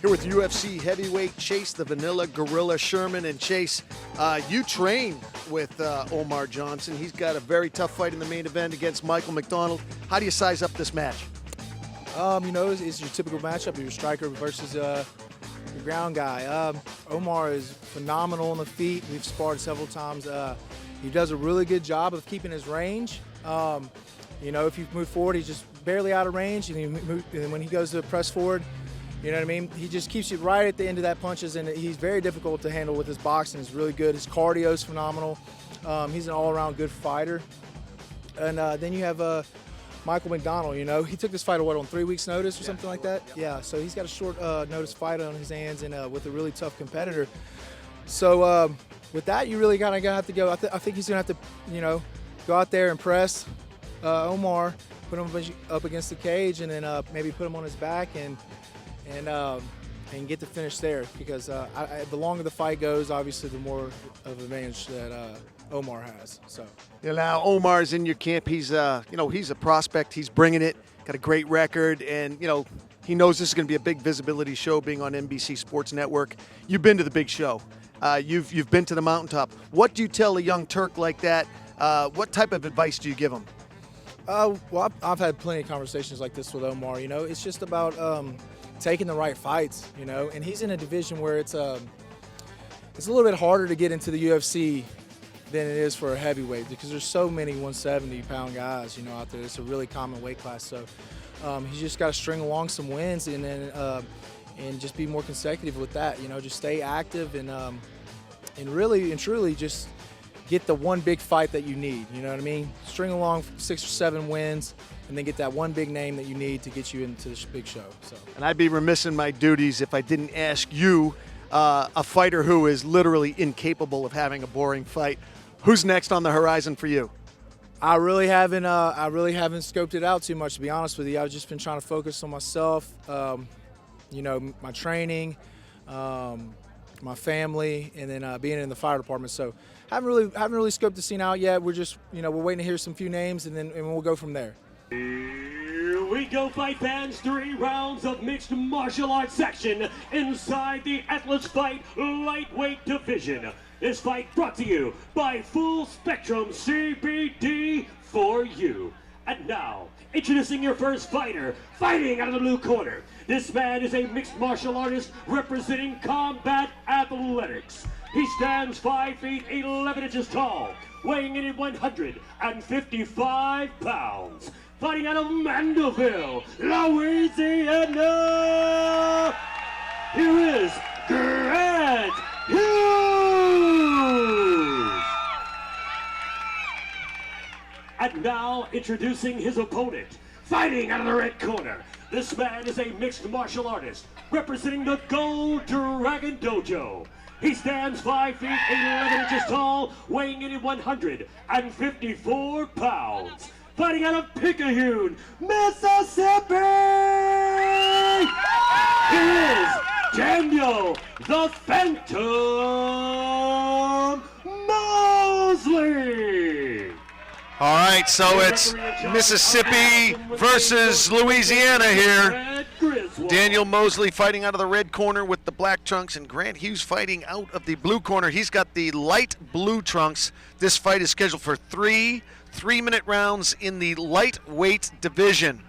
Here with UFC heavyweight Chase the Vanilla Gorilla Sherman. And Chase, you train with Omar Johnson. He's got a very tough fight in the main event against Michael McDonald. How do you size up this match? It's your typical matchup, your striker versus your ground guy. Omar is phenomenal on the feet. We've sparred several times. He does a really good job of keeping his range. If you move forward, he's just barely out of range, and when he goes to press forward, you know what I mean? He just keeps you right at the end of that punches, and he's very difficult to handle with his boxing. He's really good. His cardio is phenomenal. He's an all-around good fighter. And then you have Michael McDonald. He took this fight on 3 weeks' notice or something like that. Yeah, so he's got a short notice fight on his hands, and with a really tough competitor. So with that, you really kind of have to go. I think he's gonna have to, go out there and press Omar, put him up against the cage, and then maybe put him on his back and get the finish there, because the longer the fight goes, obviously the more of advantage that Omar has. So now Omar's in your camp. He's he's a prospect. He's bringing it. Got a great record, and he knows this is going to be a big visibility show, being on NBC Sports Network. You've been to the big show. You've been to the mountaintop. What do you tell a young Turk like that? What type of advice do you give him? Well, I've had plenty of conversations like this with Omar. It's just about taking the right fights. And he's in a division where it's a little bit harder to get into the UFC than it is for a heavyweight, because there's so many 170-pound guys, out there. It's a really common weight class. So he's just got to string along some wins, and then and just be more consecutive with that. Just stay active and really and truly just get the one big fight that you need. You know what I mean? String along 6 or 7 wins, and then get that one big name that you need to get you into this big show. So. And I'd be remiss in my duties if I didn't ask you, a fighter who is literally incapable of having a boring fight, who's next on the horizon for you? I really haven't scoped it out too much, to be honest with you. I've just been trying to focus on myself, my training, my family, and then being in the fire department. So haven't really scoped the scene out yet. We're just, we're waiting to hear some few names, and we'll go from there. Here we go, fight fans. 3 rounds of mixed martial arts action inside the Atlas Fight lightweight division. This fight brought to you by Full Spectrum CBD for you. And now, introducing your first fighter, fighting out of the blue corner. This man is a mixed martial artist representing combat athletics. He stands 5 feet 11 inches tall, weighing in at 155 pounds. Fighting out of Mandeville, Louisiana, here is Grant Hughes. And now, introducing his opponent, fighting out of the red corner. This man is a mixed martial artist representing the Gold Dragon Dojo. He stands 5 feet 11 inches tall, weighing in at 154 pounds. Fighting out of Picayune, Mississippi, here is Daniel the Phantom Mosley. All right, so it's Mississippi versus Louisiana here. Daniel Mosley fighting out of the red corner with the black trunks, and Grant Hughes fighting out of the blue corner. He's got the light blue trunks. This fight is scheduled for 3 3-minute rounds in the lightweight division.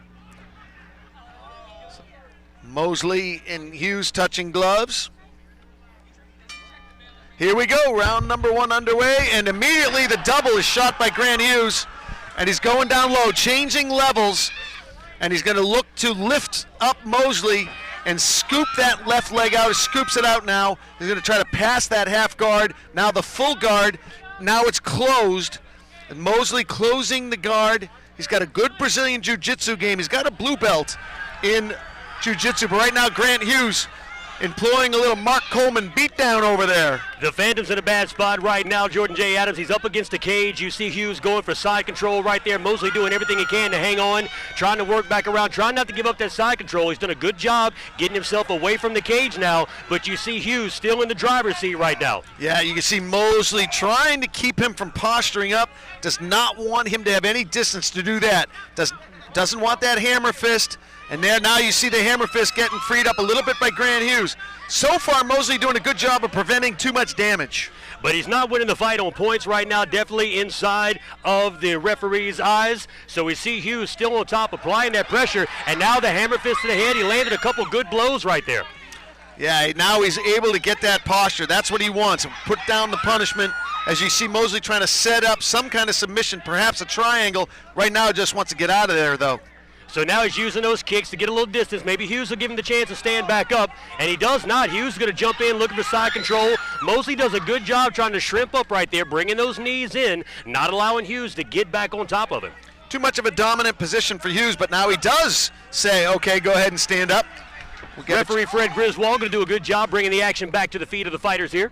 Mosley and Hughes touching gloves. Here we go, round number 1 underway, and immediately the double is shot by Grant Hughes, and he's going down low, changing levels, and he's going to look to lift up Mosley and scoop that left leg out. He scoops it out now. He's going to try to pass that half guard. Now the full guard. Now it's closed. And Mosley closing the guard. He's got a good Brazilian Jiu-Jitsu game. He's got a blue belt in Jiu-Jitsu, but right now Grant Hughes employing a little Mark Coleman beatdown over there. The Phantom's in a bad spot right now. Jordan J. Adams, he's up against the cage. You see Hughes going for side control right there. Mosley doing everything he can to hang on, trying to work back around, trying not to give up that side control. He's done a good job getting himself away from the cage now, but you see Hughes still in the driver's seat right now. Yeah, you can see Mosley trying to keep him from posturing up. Does not want him to have any distance to do that. doesn't want that hammer fist. And there now you see the hammer fist getting freed up a little bit by Grant Hughes. So far, Mosley doing a good job of preventing too much damage. But he's not winning the fight on points right now, definitely inside of the referee's eyes. So we see Hughes still on top, applying that pressure, and now the hammer fist to the head. He landed a couple good blows right there. Yeah, now he's able to get that posture. That's what he wants. Put down the punishment. As you see Mosley trying to set up some kind of submission, perhaps a triangle. Right now he just wants to get out of there, though. So now he's using those kicks to get a little distance. Maybe Hughes will give him the chance to stand back up, and he does not. Hughes is going to jump in, looking for side control. Mosley does a good job trying to shrimp up right there, bringing those knees in, not allowing Hughes to get back on top of him. Too much of a dominant position for Hughes, but now he does say, okay, go ahead and stand up. Referee Fred Griswold going to do a good job bringing the action back to the feet of the fighters here.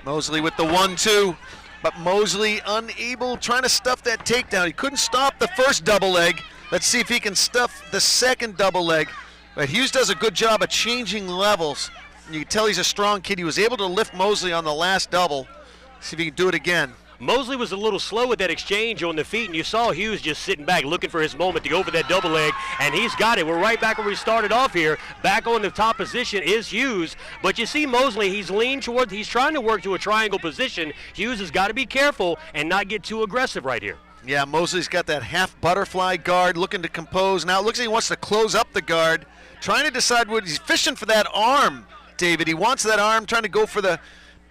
Mosley with the 1-2, but Mosley unable, trying to stuff that takedown. He couldn't stop the first double leg. Let's see if he can stuff the second double leg. But Hughes does a good job of changing levels. You can tell he's a strong kid. He was able to lift Mosley on the last double. See if he can do it again. Mosley was a little slow with that exchange on the feet, and you saw Hughes just sitting back looking for his moment to go for that double leg, and he's got it. We're right back where we started off here. Back on the top position is Hughes, but you see Mosley, he's leaned towards, he's trying to work to a triangle position. Hughes has got to be careful and not get too aggressive right here. Yeah, Mosley's got that half butterfly guard, looking to compose. Now it looks like he wants to close up the guard, trying to decide what he's fishing for that arm, David. He wants that arm, trying to go for the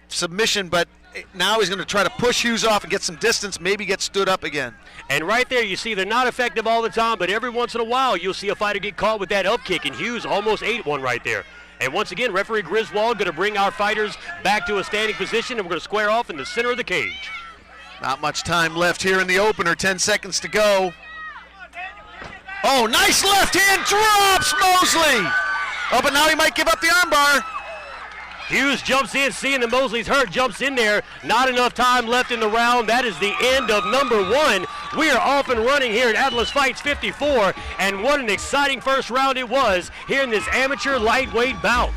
submission, but now he's going to try to push Hughes off and get some distance, maybe get stood up again. And right there, you see they're not effective all the time, but every once in a while you'll see a fighter get caught with that up kick, and Hughes almost ate one right there. And once again, referee Griswold going to bring our fighters back to a standing position, and we're going to square off in the center of the cage. Not much time left here in the opener, 10 seconds to go. Oh, nice left hand, drops Mosley. Oh, but now he might give up the armbar. Hughes jumps in, seeing that Mosley's hurt, jumps in there. Not enough time left in the round. That is the end of number one. We are off and running here at Atlas Fights 54, and what an exciting first round it was here in this amateur lightweight bout.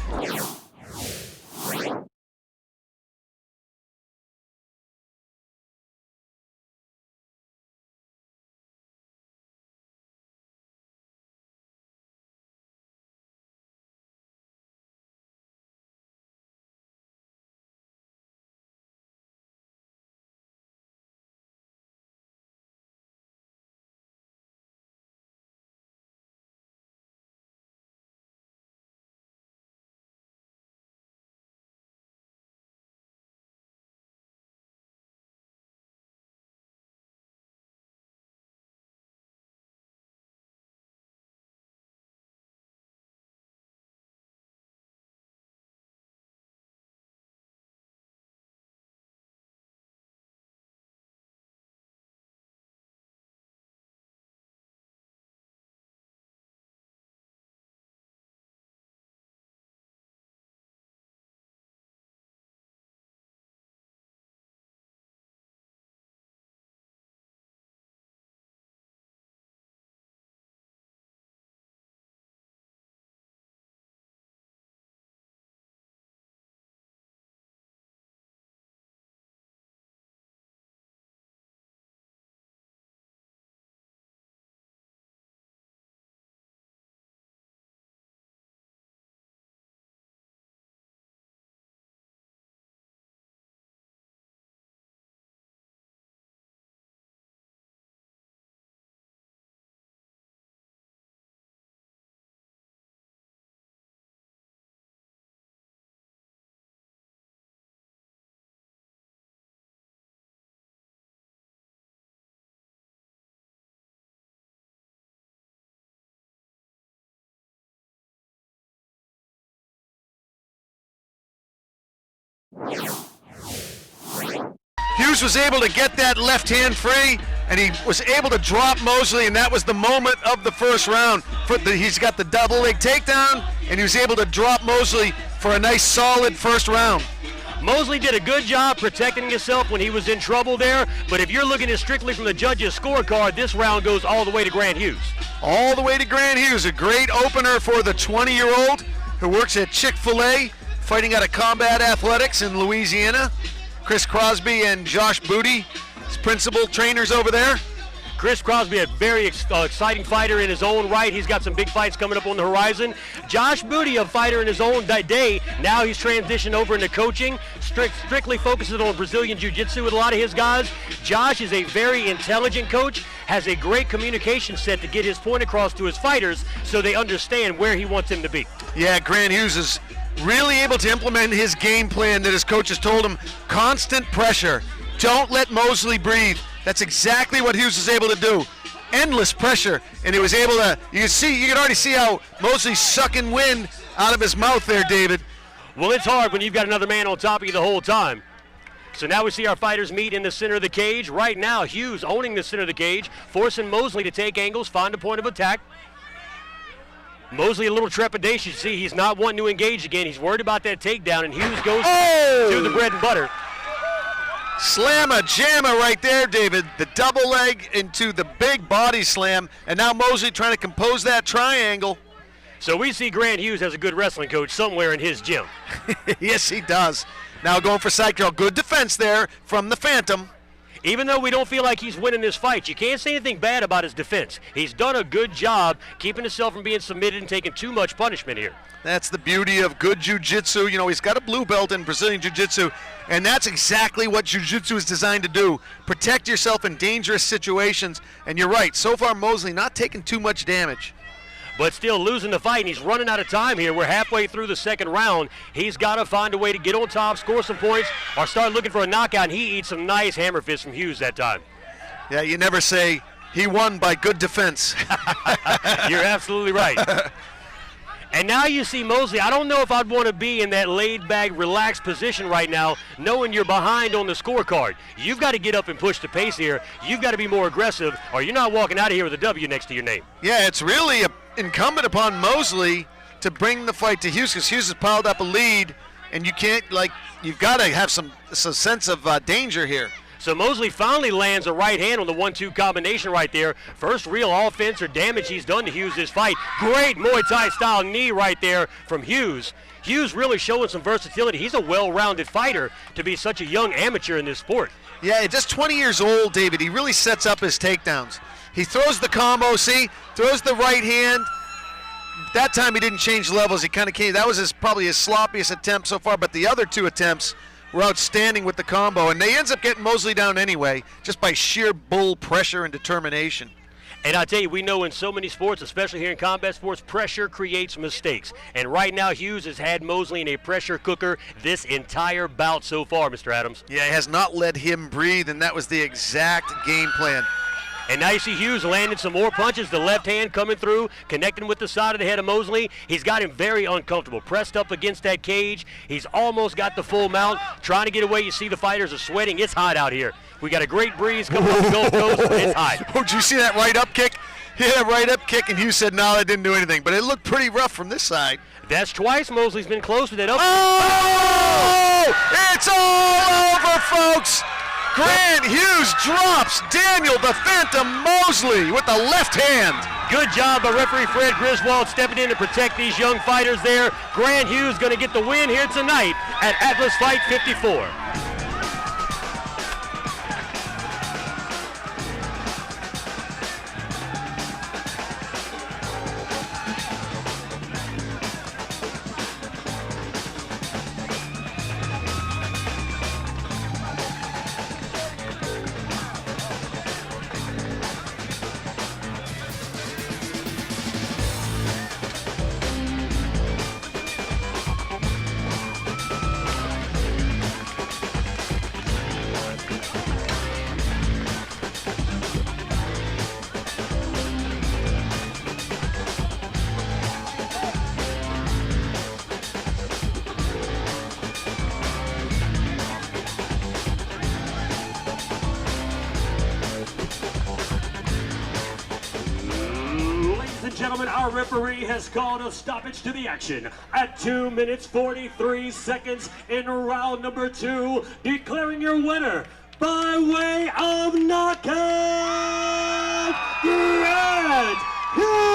Hughes was able to get that left hand free, and he was able to drop Mosley, and that was the moment of the first round. He's got the double leg takedown, and he was able to drop Mosley for a nice solid first round. Mosley did a good job protecting himself when he was in trouble there, but if you're looking at strictly from the judges' scorecard, this round goes all the way to Grant Hughes. All the way to Grant Hughes, a great opener for the 20-year-old who works at Chick-fil-A, fighting out of Combat Athletics in Louisiana. Chris Crosby and Josh Booty, his principal trainers over there. Chris Crosby, a very exciting fighter in his own right. He's got some big fights coming up on the horizon. Josh Booty, a fighter in his own day. Now he's transitioned over into coaching, strictly focuses on Brazilian Jiu-Jitsu with a lot of his guys. Josh is a very intelligent coach, has a great communication set to get his point across to his fighters so they understand where he wants them to be. Yeah, Grant Hughes is really able to implement his game plan that his coaches told him. Constant pressure. Don't let Mosley breathe. That's exactly what Hughes was able to do. Endless pressure, and he was able to, you can already see how Mosley's sucking wind out of his mouth there, David. Well, it's hard when you've got another man on top of you the whole time. So now we see our fighters meet in the center of the cage. Right now, Hughes owning the center of the cage, forcing Mosley to take angles, find a point of attack. Mosley a little trepidation. See, he's not wanting to engage again. He's worried about that takedown, and Hughes goes to the bread and butter. Slamma jamma right there, David. The double leg into the big body slam, and now Mosley trying to compose that triangle. So we see Grant Hughes has a good wrestling coach somewhere in his gym. Yes, he does. Now going for side control. Good defense there from the Phantom. Even though we don't feel like he's winning this fight, you can't say anything bad about his defense. He's done a good job keeping himself from being submitted and taking too much punishment here. That's the beauty of good jiu-jitsu. You know, he's got a blue belt in Brazilian jiu-jitsu, and that's exactly what jiu-jitsu is designed to do. Protect yourself in dangerous situations, and you're right. So far, Mosley not taking too much damage. But still losing the fight, and he's running out of time here. We're halfway through the second round. He's got to find a way to get on top, score some points, or start looking for a knockout, and he eats some nice hammer fists from Hughes that time. Yeah, you never say he won by good defense. You're absolutely right. And now you see Mosley. I don't know if I'd want to be in that laid-back, relaxed position right now, knowing you're behind on the scorecard. You've got to get up and push the pace here. You've got to be more aggressive, or you're not walking out of here with a W next to your name. Yeah, it's really incumbent upon Mosley to bring the fight to Hughes, because Hughes has piled up a lead, and you can't, you've got to have some sense of danger here. So Mosley finally lands a right hand on the 1-2 combination right there. First real offense or damage he's done to Hughes this fight. Great Muay Thai style knee right there from Hughes. Hughes really showing some versatility. He's a well-rounded fighter to be such a young amateur in this sport. Yeah, just 20 years old, David. He really sets up his takedowns. He throws the combo, throws the right hand. That time he didn't change levels. He kind of came. That was probably his sloppiest attempt so far, but the other two attempts were outstanding with the combo, and they ends up getting Mosley down anyway, just by sheer bull pressure and determination. And I tell you, we know in so many sports, especially here in combat sports, pressure creates mistakes. And right now, Hughes has had Mosley in a pressure cooker this entire bout so far, Mr. Adams. Yeah, he has not let him breathe, and that was the exact game plan. And now you see Hughes landing some more punches. The left hand coming through, connecting with the side of the head of Mosley. He's got him very uncomfortable, pressed up against that cage. He's almost got the full mount, trying to get away. You see the fighters are sweating. It's hot out here. We got a great breeze coming from the Gulf Coast. It's hot. Oh, did you see that right up kick? He had a right up kick, and Hughes said, no, that didn't do anything. But it looked pretty rough from this side. That's twice Mosley's been close to that up. Oh! It's all over, folks. Grant Hughes drops Daniel the Phantom Mosley with the left hand. Good job by referee Fred Griswold stepping in to protect these young fighters there. Grant Hughes going to get the win here tonight at Atlas Fight 54. Gentlemen, our referee has called a stoppage to the action at 2 minutes 43 seconds in round number 2, declaring your winner by way of knockout, Grant Hughes!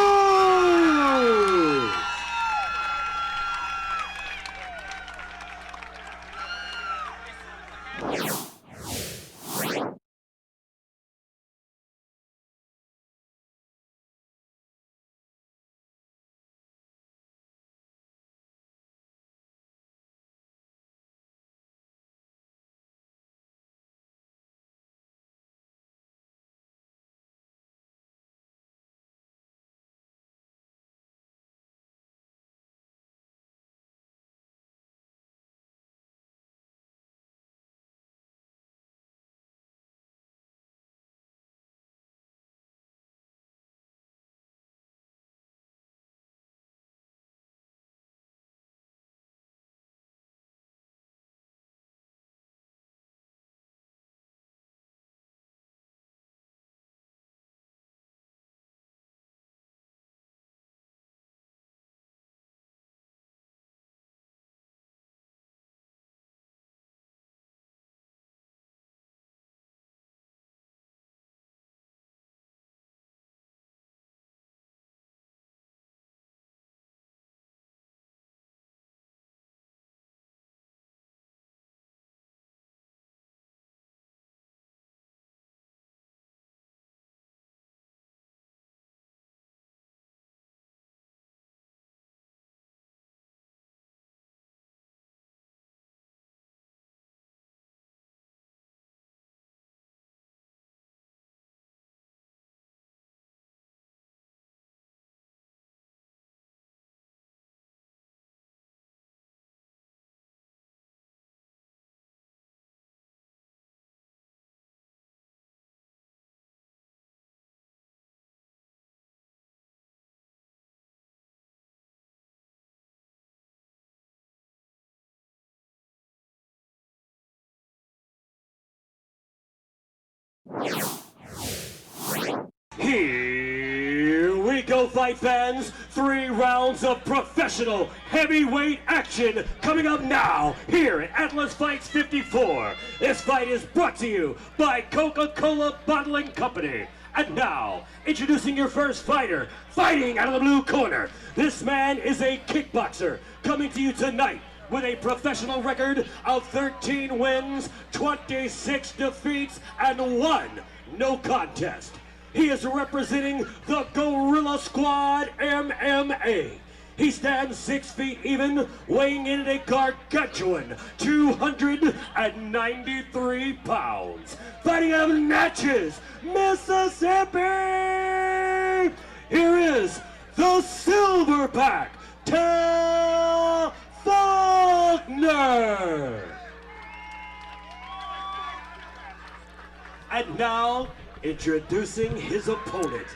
Here we go, fight fans. 3 rounds of professional heavyweight action coming up now here at Atlas Fights 54. This fight is brought to you by Coca-Cola Bottling Company. And now, introducing your first fighter, fighting out of the blue corner. This man is a kickboxer coming to you tonight with a professional record of 13 wins, 26 defeats, and 1 no contest. He is representing the Gorilla Squad MMA. He stands 6 feet even, weighing in at a gargantuan 293 pounds. Fighting out of Natchez, Mississippi! Here is the Silverback, Tel Faulkner! And now, introducing his opponent,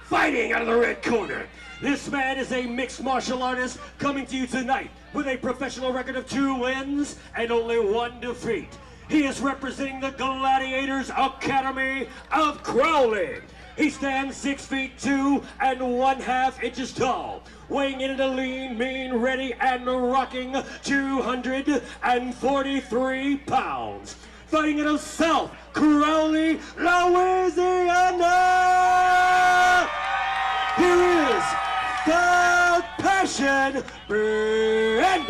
fighting out of the red corner. This man is a mixed martial artist coming to you tonight with a professional record of 2 wins and only 1 defeat. He is representing the Gladiators Academy of Crowley. He stands 6 feet 2 and 1/2 inches tall, weighing in at a lean, mean, ready, and rocking 243 pounds. Fighting out of South Crowley, Louisiana! Here is the Passion, Brandon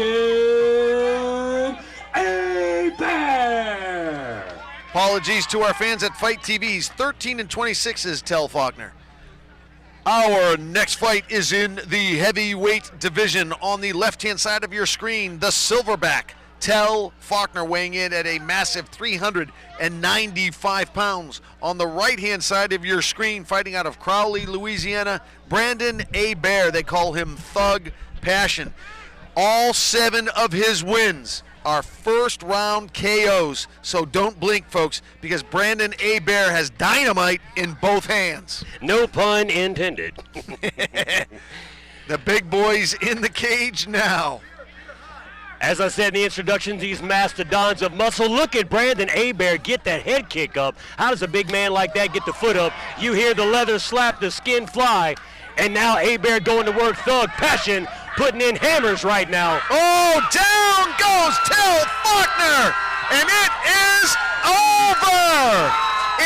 Bear. Apologies to our fans at Fight TV's 13 and 26 is Tel Faulkner. Our next fight is in the heavyweight division. On the left-hand side of your screen, the Silverback, Tel Faulkner, weighing in at a massive 395 pounds. On the right-hand side of your screen, fighting out of Crowley, Louisiana, Brandon A. Bear. They call him Thug Passion. All 7 of his wins are first-round KOs. So don't blink, folks, because Brandon A. Bear has dynamite in both hands. No pun intended. The big boy's in the cage now. As I said in the introduction, these mastodons of muscle. Look at Brandon A. Bear get that head kick up. How does a big man like that get the foot up? You hear the leather slap, the skin fly, and now A. Bear going to work. Thug Passion putting in hammers right now. Oh, down goes Tel Faulkner, and it is over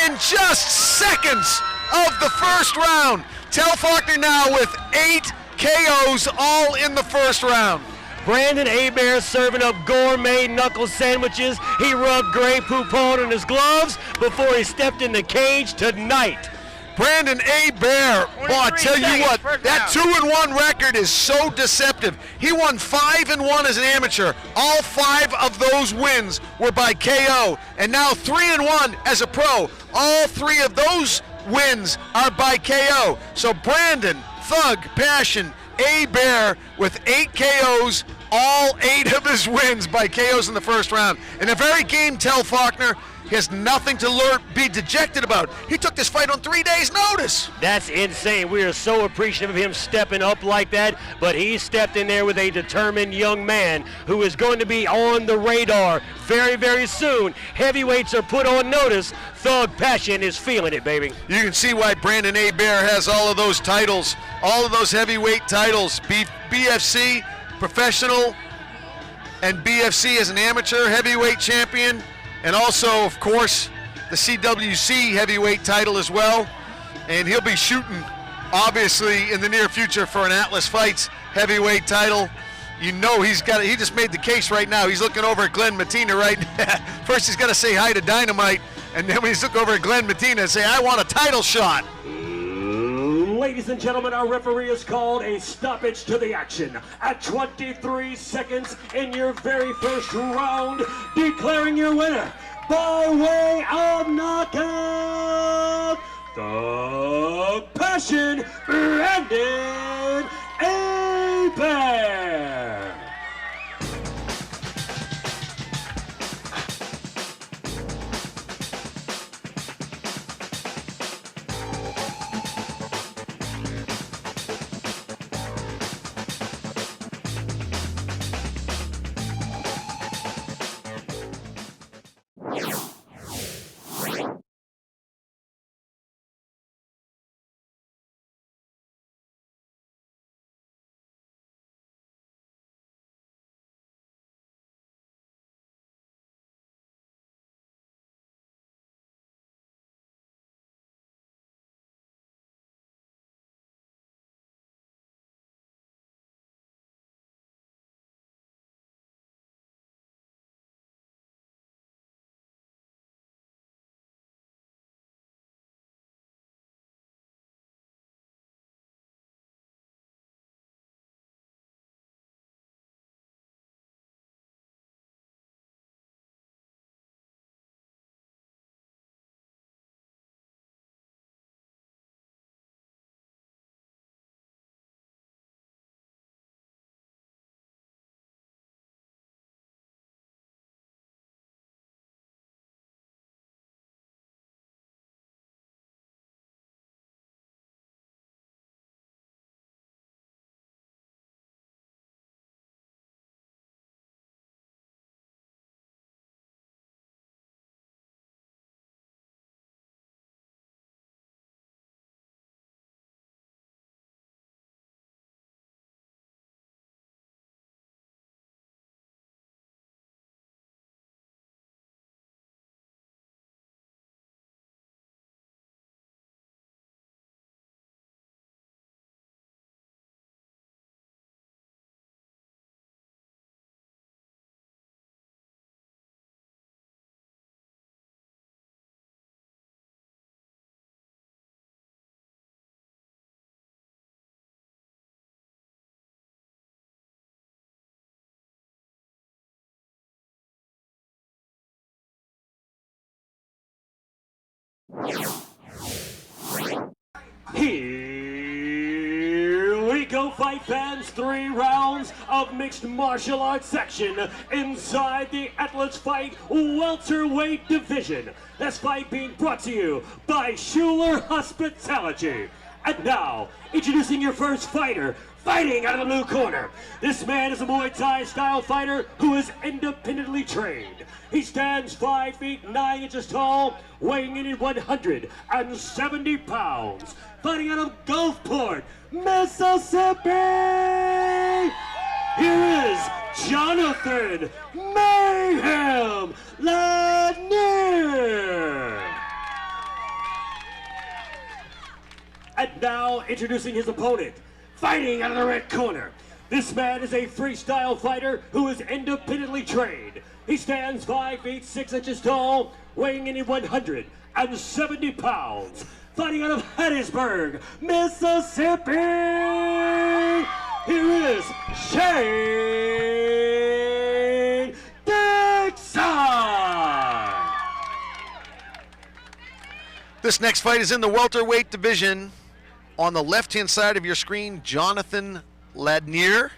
in just seconds of the first round. Tel Faulkner now with 8 KOs, all in the first round. Brandon A. Bear serving up gourmet knuckle sandwiches. He rubbed Grey Poupon on his gloves before he stepped in the cage tonight. Brandon A. Bear, well, I tell you what, that 2-1 record is so deceptive. He won 5-1 as an amateur. All 5 of those wins were by KO, and now 3-1 as a pro. All 3 of those wins are by KO. So Brandon, Thug Passion, A. Bear with 8 KOs, all 8 of his wins by KOs in the first round. In a very game, Tel Faulkner, he has nothing to be dejected about. He took this fight on 3 days' notice. That's insane. We are so appreciative of him stepping up like that, but he stepped in there with a determined young man who is going to be on the radar very, very soon. Heavyweights are put on notice. Thug Passion is feeling it, baby. You can see why Brandon A. Bear has all of those titles, all of those heavyweight titles, BFC, professional, and BFC as an amateur heavyweight champion, and also, of course, the CWC heavyweight title as well. And he'll be shooting, obviously, in the near future for an Atlas Fights heavyweight title. You know he just made the case right now. He's looking over at Glenn Matina right now. First he's got to say hi to Dynamite, and then when he's looking over at Glenn Matina and say, I want a title shot. Ladies and gentlemen, our referee has called a stoppage to the action at 23 seconds in your very first round, declaring your winner by way of knockout, the Passion, Brandon A. Bear. Here we go, fight fans. 3 rounds of mixed martial arts section inside the Atlas Fight welterweight division. This fight being brought to you by Schuler Hospitality. And now, introducing your first fighter, fighting out of the blue corner. This man is a Muay Thai style fighter who is independently trained. He stands 5 feet 9 inches tall, weighing in at 170 pounds. Fighting out of Gulfport, Mississippi. Here is Jonathan Mayhem Lanier. And now introducing his opponent, fighting out of the red corner. This man is a freestyle fighter who is independently trained. He stands 5 feet 6 inches tall, weighing in at 170 pounds. Fighting out of Hattiesburg, Mississippi. Here is Shane Dixon. This next fight is in the welterweight division. On the left-hand side of your screen, Jonathan Lanier.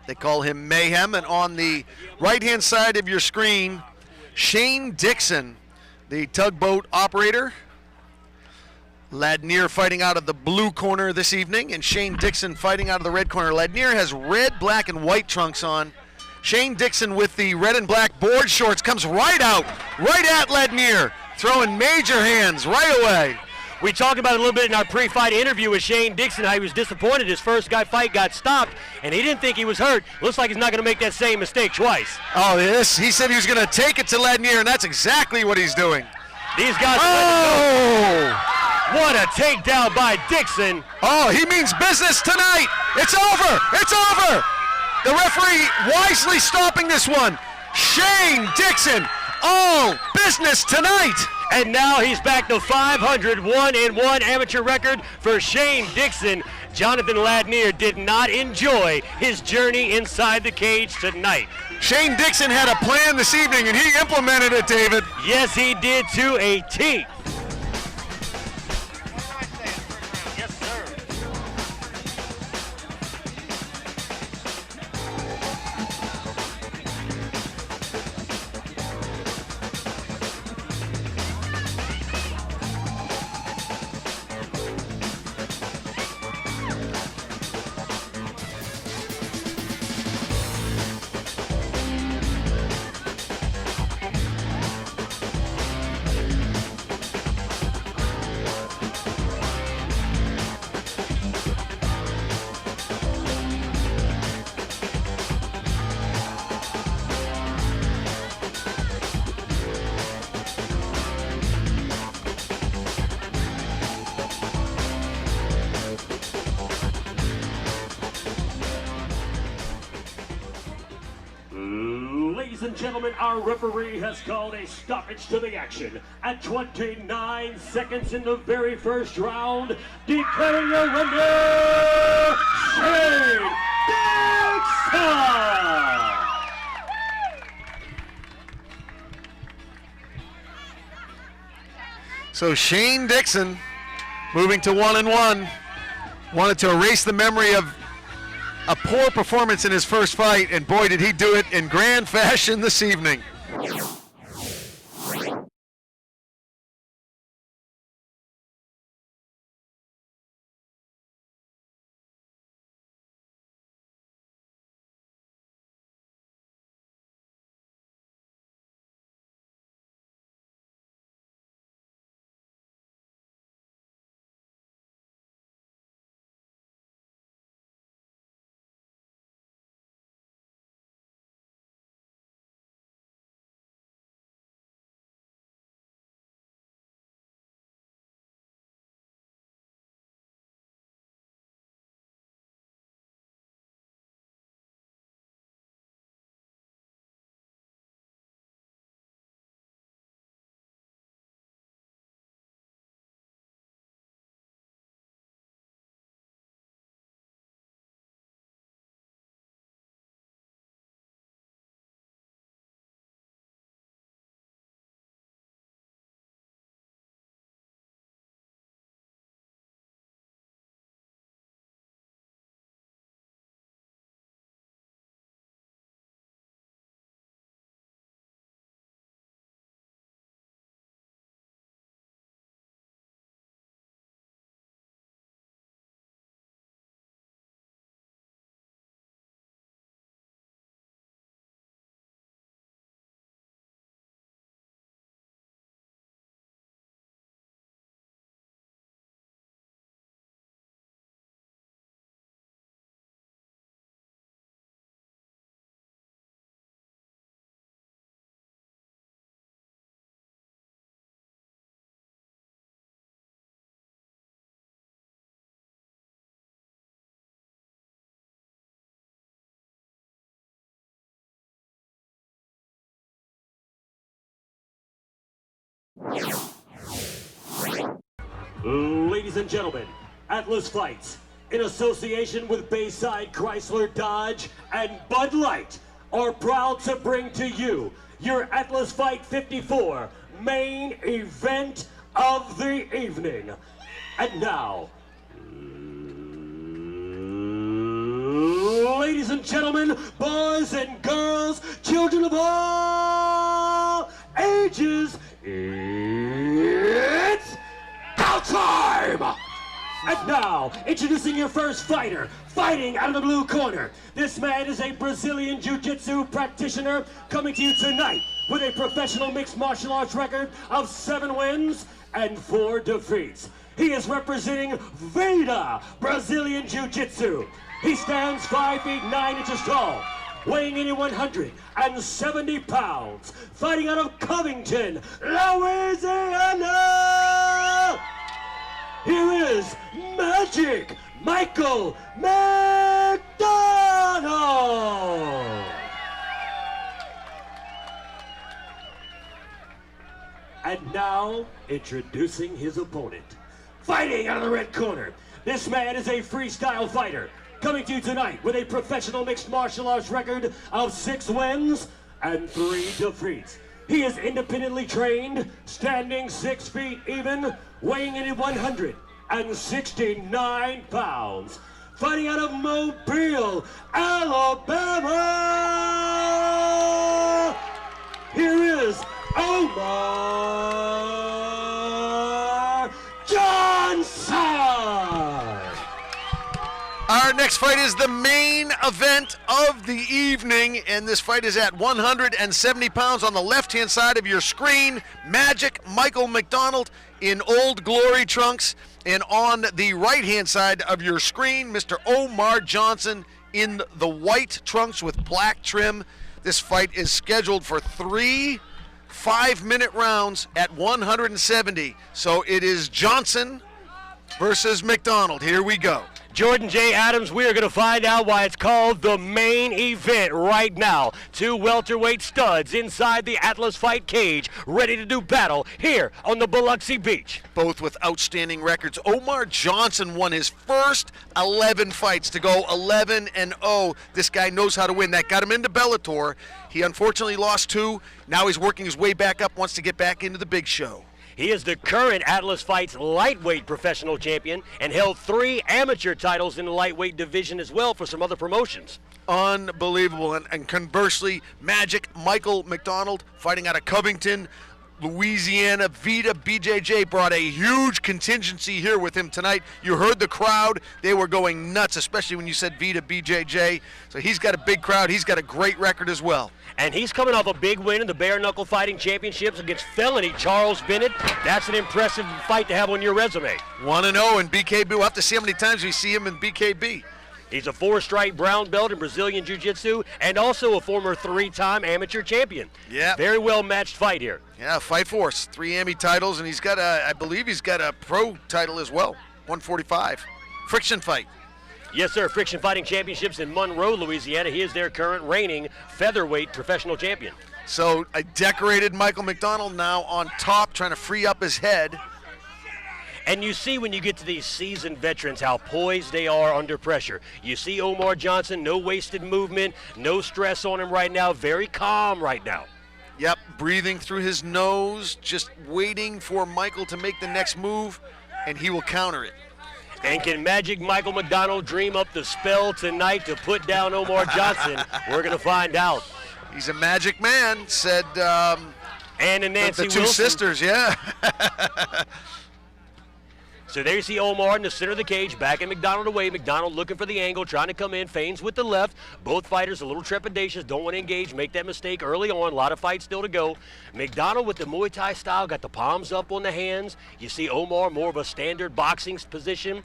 They call him Mayhem. And on the right-hand side of your screen, Shane Dixon, the tugboat operator. Lanier fighting out of the blue corner this evening, and Shane Dixon fighting out of the red corner. Lanier has red, black, and white trunks on. Shane Dixon with the red and black board shorts comes right out, right at Lanier, throwing major hands right away. We talked about it a little bit in our pre-fight interview with Shane Dixon, how he was disappointed his first fight got stopped, and he didn't think he was hurt. Looks like he's not going to make that same mistake twice. Oh, yes, he said he was going to take it to Lanier, and that's exactly what he's doing. These guys. Oh! What a takedown by Dixon. Oh, he means business tonight. It's over. It's over. The referee wisely stopping this one. Shane Dixon, all business tonight. And now he's back to 500, 1-1 amateur record for Shane Dixon. Jonathan Lanier did not enjoy his journey inside the cage tonight. Shane Dixon had a plan this evening, and he implemented it, David. Yes, he did to a T. Ladies and gentlemen, our referee has called a stoppage to the action at 29 seconds in the very first round, declaring a winner, Shane Dixon! So Shane Dixon moving to 1-1. Wanted to erase the memory of a poor performance in his first fight, and boy, did he do it in grand fashion this evening. Ladies and gentlemen, Atlas Fights, in association with Bayside Chrysler Dodge and Bud Light, are proud to bring to you your Atlas Fight 54 main event of the evening. And now, ladies and gentlemen, boys and girls, children of all ages, it's go time! And now, introducing your first fighter, fighting out of the blue corner. This man is a Brazilian Jiu-Jitsu practitioner coming to you tonight with a professional mixed martial arts record of 7 wins and 4 defeats. He is representing Vida Brazilian Jiu-Jitsu. He stands 5 feet 9 inches tall, weighing in 170 pounds, fighting out of Covington, Louisiana. Here is Magic Michael McDonald. And now, introducing his opponent. Fighting out of the red corner, this man is a freestyle fighter, coming to you tonight with a professional mixed martial arts record of 6 wins and 3 defeats. He is independently trained, standing 6 feet even, weighing in 169 pounds, fighting out of Mobile, Alabama. Here is Omar Johnson. Our next fight is the main event of the evening, and this fight is at 170 pounds. On the left-hand side of your screen, Magic Michael McDonald in Old Glory trunks, and on the right-hand side of your screen, Mr. Omar Johnson in the white trunks with black trim. This fight is scheduled for 3 5-minute rounds at 170. So it is Johnson versus McDonald. Here we go. Jordan J. Adams, we are going to find out why it's called the main event right now. 2 welterweight studs inside the Atlas Fight cage, ready to do battle here on the Biloxi Beach. Both with outstanding records. Omar Johnson won his first 11 fights to go 11-0. This guy knows how to win. That got him into Bellator. He unfortunately lost 2. Now he's working his way back up, wants to get back into the big show. He is the current Atlas Fights lightweight professional champion and held 3 amateur titles in the lightweight division as well for some other promotions. Unbelievable. And conversely, Magic Michael McDonald fighting out of Covington, Louisiana. Vida BJJ brought a huge contingency here with him tonight. You heard the crowd. They were going nuts, especially when you said Vida BJJ. So he's got a big crowd. He's got a great record as well. And he's coming off a big win in the bare knuckle fighting championships against felony Charles Bennett. That's an impressive fight to have on your resume. 1-0 in BKB. We'll have to see how many times we see him in BKB. He's a 4-stripe brown belt in Brazilian Jiu-Jitsu and also a former 3-time amateur champion. Yeah. Very well matched fight here. Yeah, Fight Force, 3 AMI titles, and he's got I believe he's got a pro title as well, 145. Friction fight. Yes, sir. Friction Fighting Championships in Monroe, Louisiana. He is their current reigning featherweight professional champion. So a decorated Michael McDonald now on top, trying to free up his head. And you see when you get to these seasoned veterans how poised they are under pressure. You see Omar Johnson, no wasted movement, no stress on him right now, very calm right now. Yep, breathing through his nose, just waiting for Michael to make the next move, and he will counter it. And can Magic Michael McDonald dream up the spell tonight to put down Omar Johnson? We're going to find out. He's a magic man, said and Nancy the 2 Wilson. sisters, yeah. So there you see Omar in the center of the cage, backing McDonald away. McDonald looking for the angle, trying to come in, feigns with the left. Both fighters a little trepidatious, don't want to engage, make that mistake early on. A lot of fights still to go. McDonald with the Muay Thai style, got the palms up on the hands. You see Omar more of a standard boxing position.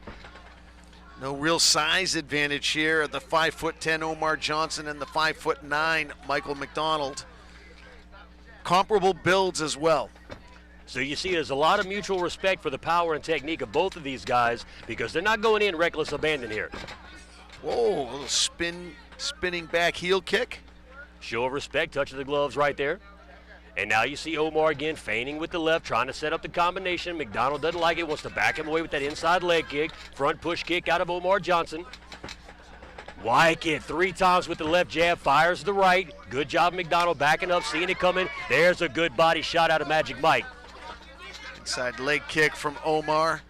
No real size advantage here. The 5'10" Omar Johnson and the 5'9" Michael McDonald. Comparable builds as well. So you see there's a lot of mutual respect for the power and technique of both of these guys because they're not going in reckless abandon here. Whoa, a little spinning back heel kick. Show of respect, touch of the gloves right there. And now you see Omar again feigning with the left, trying to set up the combination. McDonald doesn't like it, wants to back him away with that inside leg kick. Front push kick out of Omar Johnson. Wide kick 3 times with the left jab, fires the right. Good job, McDonald, backing up, seeing it coming. There's a good body shot out of Magic Mike. Inside leg kick from Omar.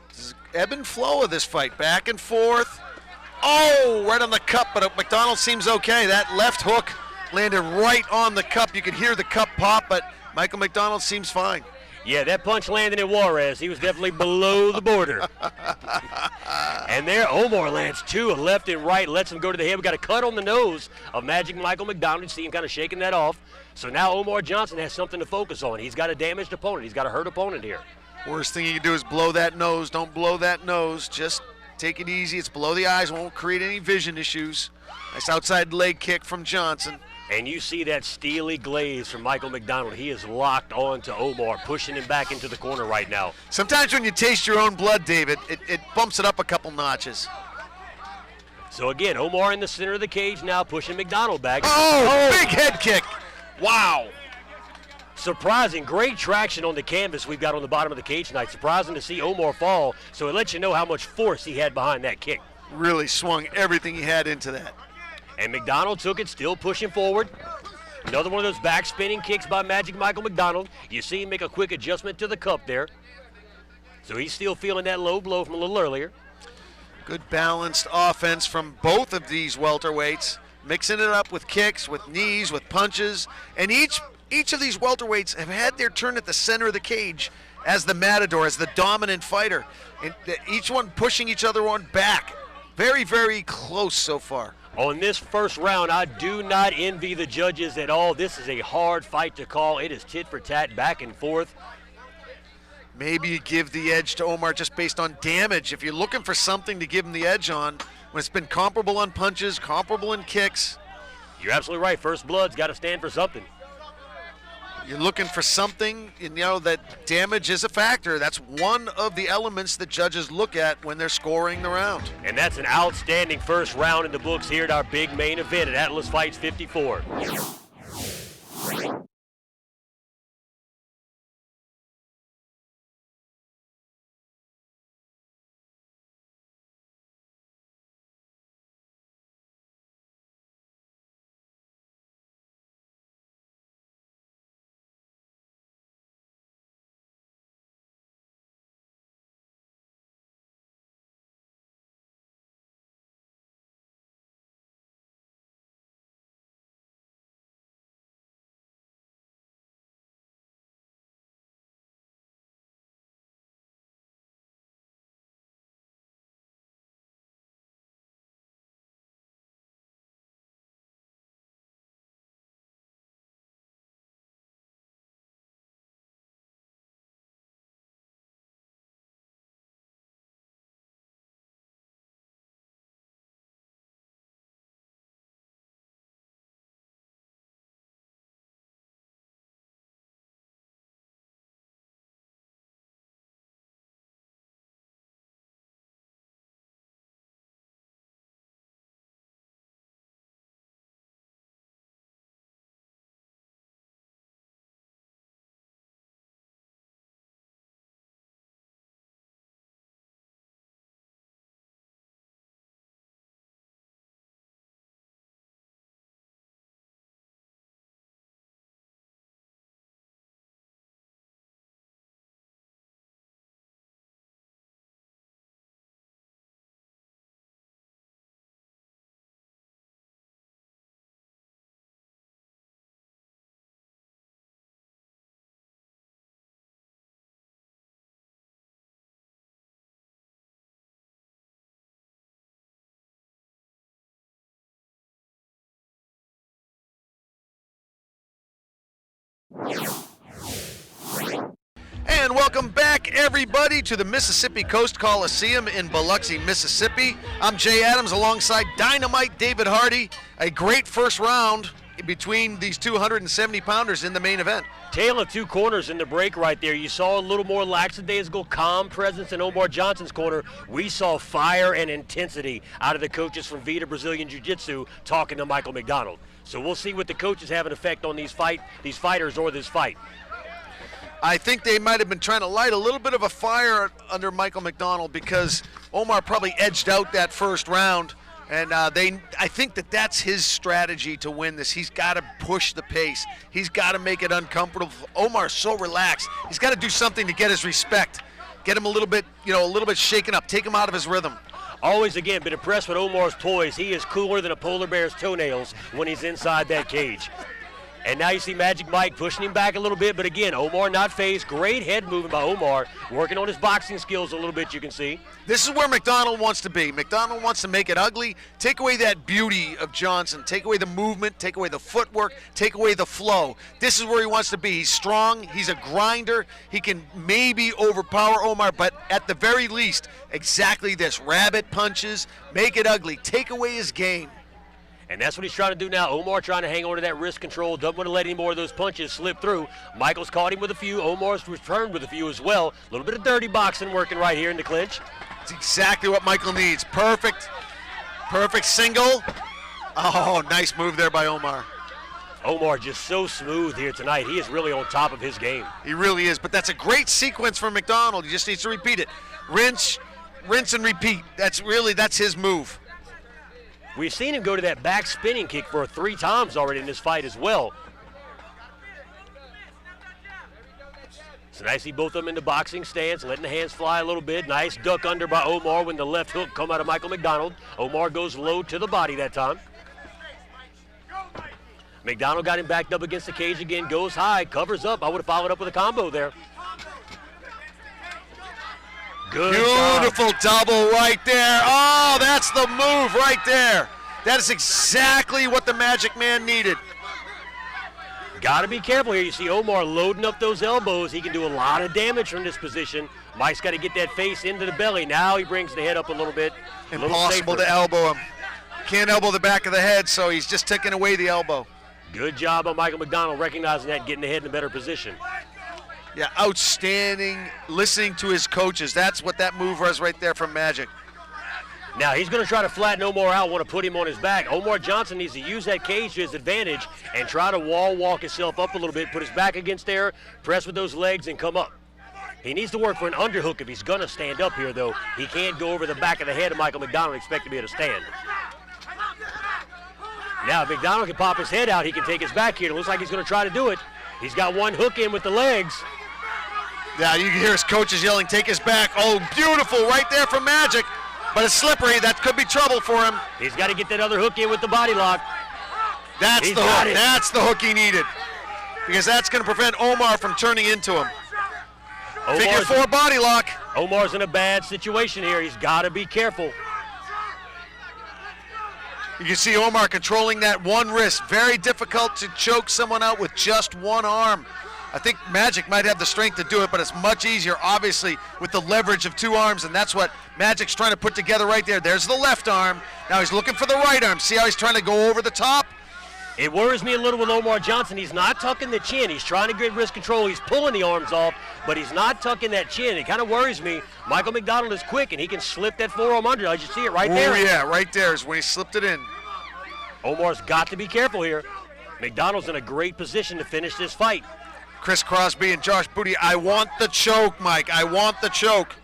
This is ebb and flow of this fight, back and forth. Oh, right on the cup, but McDonald seems okay. That left hook landed right on the cup. You could hear the cup pop, but Michael McDonald seems fine. Yeah, that punch landed in Juarez. He was definitely below the border. And there, Omar lands 2, a left and right, lets him go to the head. We got a cut on the nose of Magic Michael McDonald. You see him kind of shaking that off. So now Omar Johnson has something to focus on. He's got a damaged opponent. He's got a hurt opponent here. Worst thing you can do is blow that nose. Don't blow that nose. Just take it easy. It's below the eyes. Won't create any vision issues. Nice outside leg kick from Johnson. And you see that steely glaze from Michael McDonald. He is locked on to Omar, pushing him back into the corner right now. Sometimes when you taste your own blood, David, it bumps it up a couple notches. So again, Omar in the center of the cage now, pushing McDonald back. Oh, big head kick. Wow. Surprising, great traction on the canvas we've got on the bottom of the cage tonight. Surprising to see Omar fall, so it lets you know how much force he had behind that kick. Really swung everything he had into that. And McDonald took it, still pushing forward. Another one of those back spinning kicks by Magic Michael McDonald. You see him make a quick adjustment to the cup there. So he's still feeling that low blow from a little earlier. Good balanced offense from both of these welterweights, mixing it up with kicks, with knees, with punches. And each of these welterweights have had their turn at the center of the cage as the matador, as the dominant fighter. And each one pushing each other on back. Very, very close so far. On this first round, I do not envy the judges at all. This is a hard fight to call. It is tit for tat, back and forth. Maybe you give the edge to Omar just based on damage. If you're looking for something to give him the edge on, when it's been comparable on punches, comparable in kicks. You're absolutely right. First blood's got to stand for something. You're looking for something, you know, that damage is a factor. That's one of the elements that judges look at when they're scoring the round. And that's an outstanding first round in the books here at our big main event at Atlas Fights 54. And welcome back, everybody, to the Mississippi Coast Coliseum in Biloxi, Mississippi. I'm Jay Adams alongside Dynamite David Hardy. A great first round between these 270-pounders in the main event. Tale of two corners in the break right there. You saw a little more lackadaisical, calm presence in Omar Johnson's corner. We saw fire and intensity out of the coaches from Vita Brazilian Jiu-Jitsu talking to Michael McDonald. So we'll see what the coaches have an effect on these fighters or this fight. I think they might have been trying to light a little bit of a fire under Michael McDonald because Omar probably edged out that first round. And I think that's his strategy to win this. He's got to push the pace. He's got to make it uncomfortable. Omar's so relaxed. He's got to do something to get his respect. Get him a little bit shaken up. Take him out of his rhythm. Always, again, been impressed with Omar's poise. He is cooler than a polar bear's toenails when he's inside that cage. And now you see Magic Mike pushing him back a little bit, but again, Omar not phased. Great head movement by Omar, working on his boxing skills a little bit, you can see. This is where McDonald wants to be. McDonald wants to make it ugly, take away that beauty of Johnson, take away the movement, take away the footwork, take away the flow. This is where he wants to be. He's strong, he's a grinder, he can maybe overpower Omar, but at the very least, exactly this, rabbit punches, make it ugly, take away his game. And that's what he's trying to do now. Omar trying to hang on to that wrist control. Doesn't want to let any more of those punches slip through. Michael's caught him with a few. Omar's returned with a few as well. A little bit of dirty boxing working right here in the clinch. It's exactly what Michael needs. Perfect single. Oh, nice move there by Omar. Omar just so smooth here tonight. He is really on top of his game. He really is, but that's a great sequence for McDonald. He just needs to repeat it. Rinse and repeat. That's his move. We've seen him go to that back spinning kick for 3 times already in this fight as well. So nice to see both of them in the boxing stance, letting the hands fly a little bit. Nice duck under by Omar when the left hook come out of Michael McDonald. Omar goes low to the body that time. McDonald got him backed up against the cage again, goes high, covers up. I would have followed up with a combo there. Good Beautiful double right there. Oh, that's the move right there. That is exactly what the Magic Man needed. Got to be careful here. You see Omar loading up those elbows. He can do a lot of damage from this position. Mike's got to get that face into the belly. Now he brings the head up a little bit. Impossible to elbow him. Can't elbow the back of the head, so he's just taking away the elbow. Good job on Michael McDonald recognizing that and getting the head in a better position. Yeah, outstanding listening to his coaches. That's what that move was right there from Magic. Now he's going to try to flatten Omar out, want to put him on his back. Omar Johnson needs to use that cage to his advantage and try to wall walk himself up a little bit, put his back against there, press with those legs and come up. He needs to work for an underhook if he's going to stand up here, though. He can't go over the back of the head of Michael McDonald and expect to be able to stand. Now if McDonald can pop his head out, he can take his back here. It looks like he's going to try to do it. He's got one hook in with the legs. Yeah, you can hear his coaches yelling, take his back. Oh, beautiful right there from Magic. But it's slippery. That could be trouble for him. He's got to get that other hook in with the body lock. That's the hook. That's the hook he needed. Because that's going to prevent Omar from turning into him. Figure 4 body lock. Omar's in a bad situation here. He's got to be careful. You can see Omar controlling that one wrist. Very difficult to choke someone out with just one arm. I think Magic might have the strength to do it, but it's much easier, obviously, with the leverage of 2 arms, and that's what Magic's trying to put together right there. There's the left arm. Now he's looking for the right arm. See how he's trying to go over the top? It worries me a little with Omar Johnson. He's not tucking the chin. He's trying to get wrist control. He's pulling the arms off, but he's not tucking that chin. It kind of worries me. Michael McDonald is quick, and he can slip that forearm under. I just see it right there. Oh, yeah, right there is when he slipped it in. Omar's got to be careful here. McDonald's in a great position to finish this fight. Chris Crosby and Josh Booty, I want the choke, Mike. I want the choke.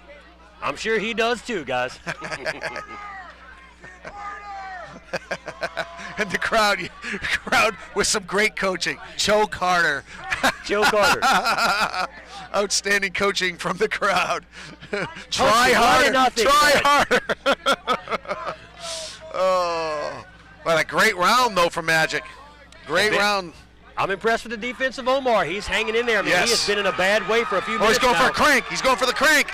I'm sure he does too, guys. And the crowd with some great coaching. Choke harder. Choke harder. Outstanding coaching from the crowd. Try harder. Try harder. Oh, what a great round though from Magic. Great round. I'm impressed with the defense of Omar. He's hanging in there. I mean, He has been in a bad way for a few minutes he's going now. for a crank. He's going for the crank.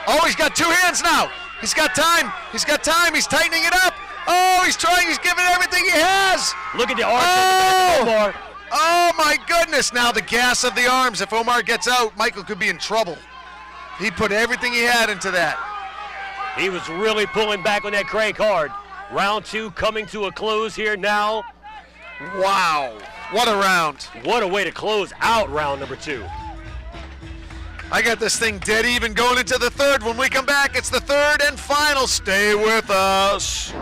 Oh, he's got 2 hands now. He's got time. He's got time. He's tightening it up. Oh, he's trying. He's giving everything he has. Look at the arms of Omar. Oh, my goodness. Now the gas of the arms. If Omar gets out, Michael could be in trouble. He put everything he had into that. He was really pulling back on that crank hard. Round 2 coming to a close here now. Wow, what a round. What a way to close out round number 2. I got this thing dead even going into the third. When we come back, it's the third and final. Stay with us.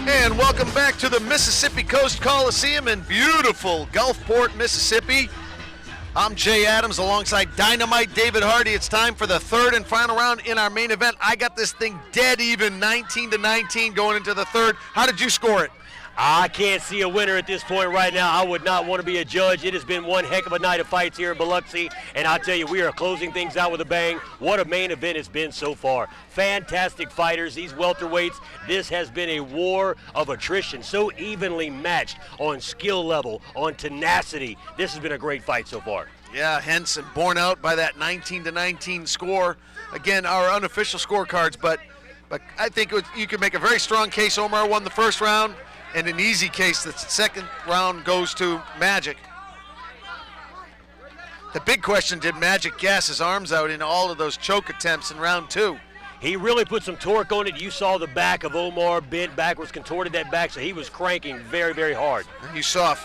And welcome back to the Mississippi Coast Coliseum in beautiful Gulfport, Mississippi. I'm Jay Adams alongside Dynamite David Hardy. It's time for the third and final round in our main event. I got this thing dead even, 19-19 going into the third. How did you score it? I can't see a winner at this point right now. I would not want to be a judge. It has been one heck of a night of fights here in Biloxi, and I tell you, we are closing things out with a bang. What a main event it's been so far. Fantastic fighters, these welterweights. This has been a war of attrition, so evenly matched on skill level, on tenacity. This has been a great fight so far. Yeah, hence and borne out by that 19-19 score. Again, our unofficial scorecards, but I think you could make a very strong case Omar won the first round. And an easy case, the second round goes to Magic. The big question, did Magic gas his arms out in all of those choke attempts in round 2? He really put some torque on it. You saw the back of Omar bent backwards, contorted that back, so he was cranking very, very hard. And you saw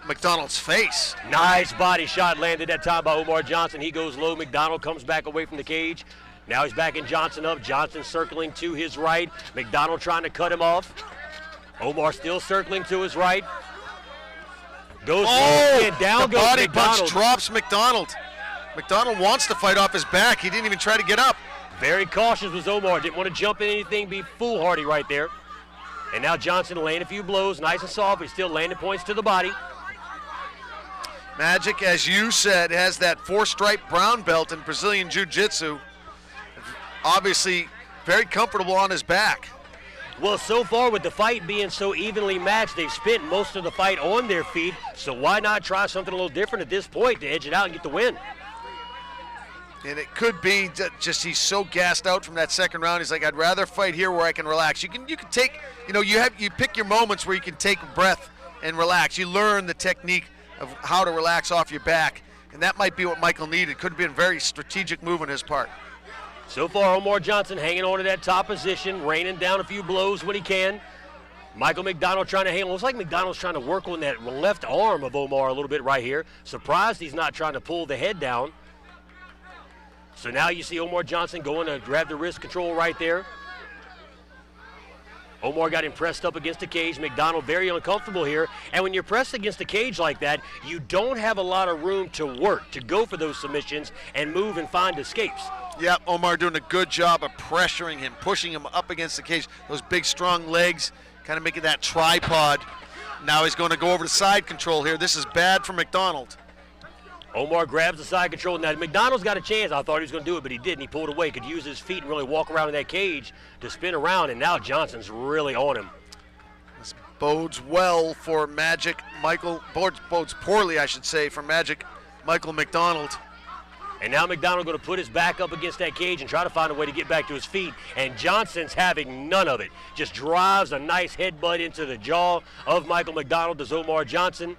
McDonald's face. Nice body shot landed that time by Omar Johnson. He goes low. McDonald comes back away from the cage. Now he's backing Johnson up. Johnson circling to his right. McDonald trying to cut him off. Omar still circling to his right. Goes and down the goes body McDonald. punch drops McDonald. McDonald wants to fight off his back. He didn't even try to get up. Very cautious was Omar. Didn't want to jump in anything, be foolhardy right there. And now Johnson laying a few blows, nice and soft. He's still landing points to the body. Magic, as you said, has that 4-stripe brown belt in Brazilian Jiu-Jitsu. Obviously very comfortable on his back. Well, so far with the fight being so evenly matched, they've spent most of the fight on their feet, so why not try something a little different at this point to edge it out and get the win? And it could be just he's so gassed out from that second round. He's like, I'd rather fight here where I can relax. You can take, you pick your moments where you can take a breath and relax. You learn the technique of how to relax off your back, and that might be what Michael needed. Could have been a very strategic move on his part. So far, Omar Johnson hanging on to that top position, raining down a few blows when he can. Michael McDonald trying to handle. Looks like McDonald's trying to work on that left arm of Omar a little bit right here. Surprised he's not trying to pull the head down. So now you see Omar Johnson going to grab the wrist control right there. Omar got him pressed up against the cage. McDonald very uncomfortable here. And when you're pressed against the cage like that, you don't have a lot of room to work, to go for those submissions and move and find escapes. Yep, Omar doing a good job of pressuring him, pushing him up against the cage. Those big, strong legs, kind of making that tripod. Now he's going to go over to side control here. This is bad for McDonald. Omar grabs the side control. Now, McDonald's got a chance. I thought he was going to do it, but he didn't. He pulled away, could use his feet and really walk around in that cage to spin around, and now Johnson's really on him. This bodes well for Magic Michael, bodes poorly, I should say, for Magic Michael McDonald. And now McDonald going to put his back up against that cage and try to find a way to get back to his feet, and Johnson's having none of it. Just drives a nice headbutt into the jaw of Michael McDonald, does Omar Johnson.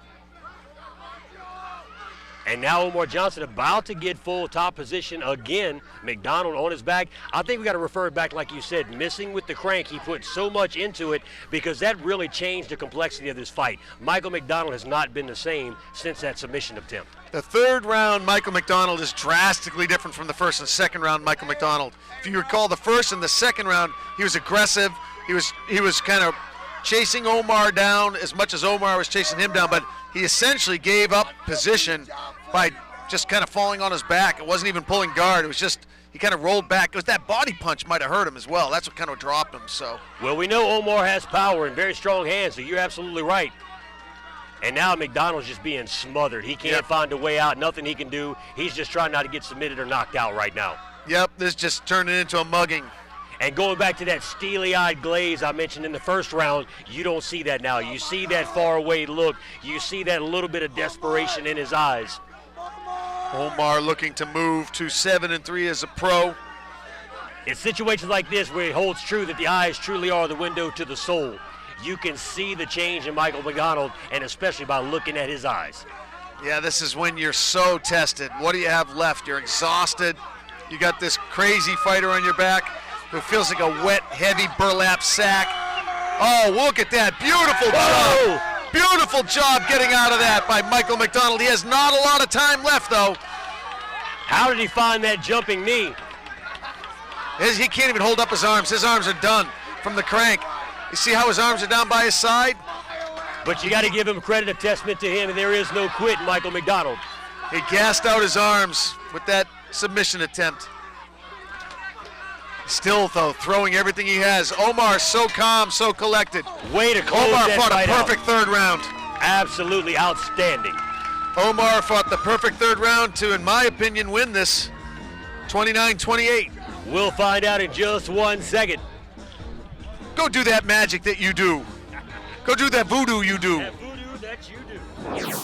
And now Omar Johnson about to get full top position again. McDonald on his back. I think we got to refer it back, like you said, missing with the crank. He put so much into it because that really changed the complexity of this fight. Michael McDonald has not been the same since that submission attempt. The third round, Michael McDonald is drastically different from the first and second round, Michael McDonald. If you recall the first and the second round, he was aggressive. He was kind of chasing Omar down as much as Omar was chasing him down, but he essentially gave up position by just kind of falling on his back. It wasn't even pulling guard. It was just, he kind of rolled back. It was that body punch might have hurt him as well. That's what kind of dropped him, so. Well, we know Omar has power and very strong hands, so you're absolutely right. And now McDonald's just being smothered. He can't find a way out, nothing he can do. He's just trying not to get submitted or knocked out right now. Yep, this just turned into a mugging. And going back to that steely-eyed glaze I mentioned in the first round, you don't see that now. You see that far-away look. You see that little bit of desperation in his eyes. Omar looking to move to 7-3 as a pro. It's situations like this where it holds true that the eyes truly are the window to the soul. You can see the change in Michael McDonald, and especially by looking at his eyes. Yeah, this is when you're so tested. What do you have left? You're exhausted. You got this crazy fighter on your back who feels like a wet, heavy burlap sack. Oh, look at that. Beautiful job. Beautiful job getting out of that by Michael McDonald. He has not a lot of time left, though. How did he find that jumping knee? He can't even hold up his arms. His arms are done from the crank. You see how his arms are down by his side? But you got to give him credit, a testament to him, and there is no quit, Michael McDonald. He gassed out his arms with that submission attempt. Still, though, throwing everything he has. Omar so calm, so collected. Way to close Omar that fought fight a perfect third round. Absolutely outstanding. Omar fought the perfect third round to, in my opinion, win this 29-28. We'll find out in just 1 second. Go do that magic that you do. Go do that voodoo you do. That voodoo that you do.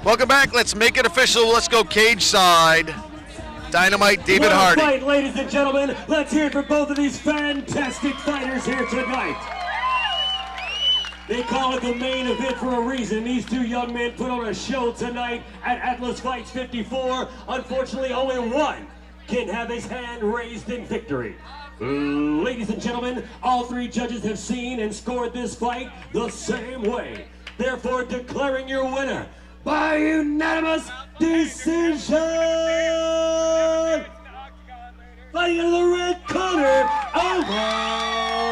Welcome back. Let's make it official. Let's go cage side. Dynamite David What a Hardy. fight, ladies and gentlemen. Let's hear it for both of these fantastic fighters here tonight. They call it the main event for a reason. These two young men put on a show tonight at Atlas Fights 54. Unfortunately, only one can have his hand raised in victory. Ladies and gentlemen, all three judges have seen and scored this fight the same way. Therefore, declaring your winner by unanimous decision. Fighting in the red corner, Omar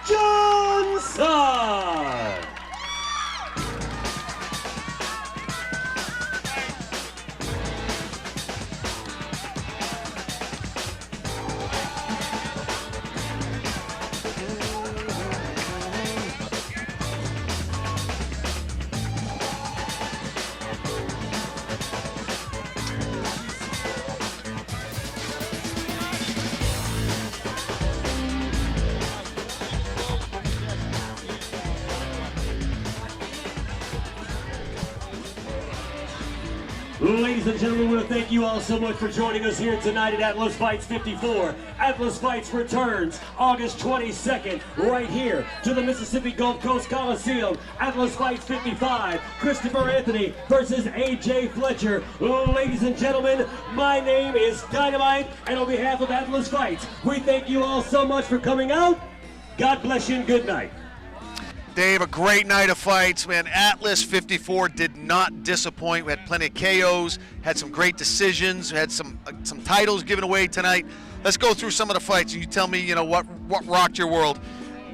Johnson. Ladies and gentlemen, we want to thank you all so much for joining us here tonight at Atlas Fights 54. Atlas Fights returns August 22nd right here to the Mississippi Gulf Coast Coliseum. Atlas Fights 55, Christopher Anthony versus AJ Fletcher. Ladies and gentlemen, my name is Dynamite, and on behalf of Atlas Fights, we thank you all so much for coming out. God bless you and good night. Dave, a great night of fights, man. Atlas 54 did not disappoint. We had plenty of KOs, had some great decisions, had some titles given away tonight. Let's go through some of the fights, and you tell me, what rocked your world.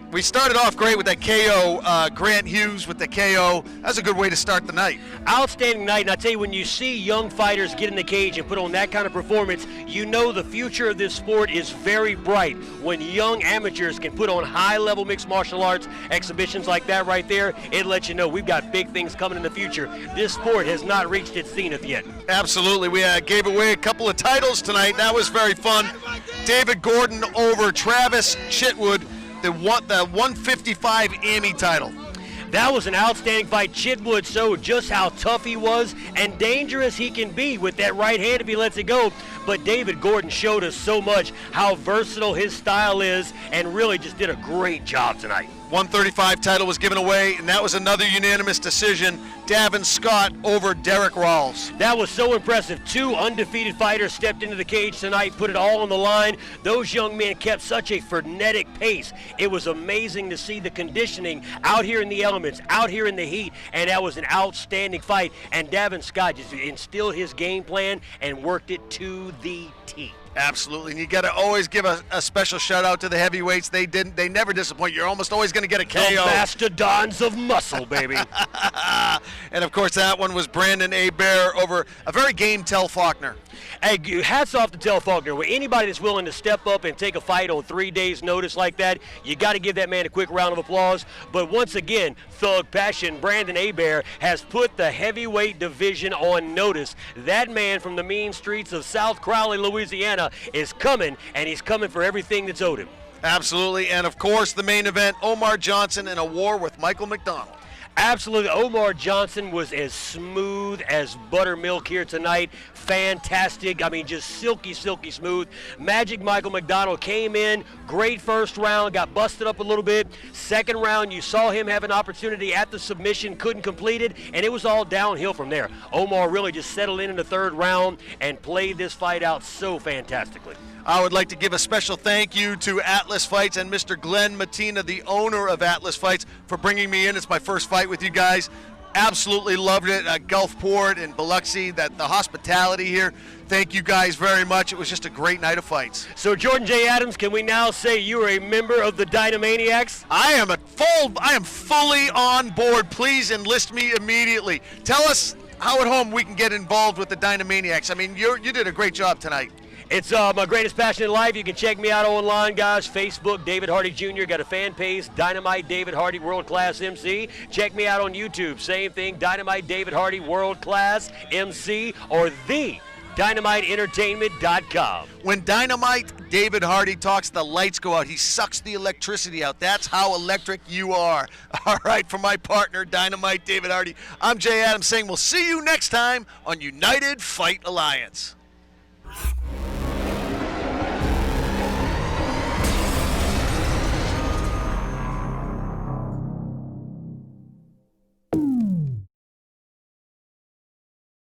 We started off great with that KO, Grant Hughes with the KO. That's a good way to start the night. Outstanding night, and I tell you, when you see young fighters get in the cage and put on that kind of performance, you know the future of this sport is very bright. When young amateurs can put on high-level mixed martial arts exhibitions like that right there, it lets you know we've got big things coming in the future. This sport has not reached its zenith yet. Absolutely. We gave away a couple of titles tonight. That was very fun. David Gordon over Travis Chitwood, the 155 AMI title. That was an outstanding fight. Chitwood showed just how tough he was and dangerous he can be with that right hand if he lets it go. But David Gordon showed us so much how versatile his style is and really just did a great job tonight. 135 title was given away, and that was another unanimous decision. Davin Scott over Derek Rawls. That was so impressive. Two undefeated fighters stepped into the cage tonight, put it all on the line. Those young men kept such a frenetic pace. It was amazing to see the conditioning out here in the elements, out here in the heat, and that was an outstanding fight. And Davin Scott just instilled his game plan and worked it to the T. Absolutely, and you got to always give a special shout out to the heavyweights. They never disappoint. You're almost always going to get a KO. The mastodons of muscle, baby. And of course, that one was Brandon Hebert over a very game Tel Faulkner. Hey, hats off to Tel Faulkner. With anybody that's willing to step up and take a fight on 3 days' notice like that, you got to give that man a quick round of applause. But once again, Thug Passion, Brandon Hebert, has put the heavyweight division on notice. That man from the mean streets of South Crowley, Louisiana, is coming, and he's coming for everything that's owed him. Absolutely, and of course, the main event, Omar Johnson in a war with Michael McDonald. Absolutely. Omar Johnson was as smooth as buttermilk here tonight. Fantastic. I mean, just silky, silky smooth. Magic Michael McDonald came in, great first round, got busted up a little bit. Second round, you saw him have an opportunity at the submission, couldn't complete it, and it was all downhill from there. Omar really just settled in the third round and played this fight out so fantastically. I would like to give a special thank you to Atlas Fights and Mr. Glenn Matina, the owner of Atlas Fights, for bringing me in. It's my first fight with you guys. Absolutely loved it. Gulfport and Biloxi, the hospitality here. Thank you guys very much. It was just a great night of fights. So Jordan J. Adams, can we now say you are a member of the Dynamaniacs? I am fully on board. Please enlist me immediately. Tell us how at home we can get involved with the Dynamaniacs. I mean, you did a great job tonight. It's my greatest passion in life. You can check me out online, guys. Facebook, David Hardy Jr. Got a fan page, Dynamite David Hardy World Class MC. Check me out on YouTube. Same thing, Dynamite David Hardy World Class MC, or the DynamiteEntertainment.com. When Dynamite David Hardy talks, the lights go out. He sucks the electricity out. That's how electric you are. All right, for my partner, Dynamite David Hardy, I'm Jay Adams saying we'll see you next time on United Fight Alliance.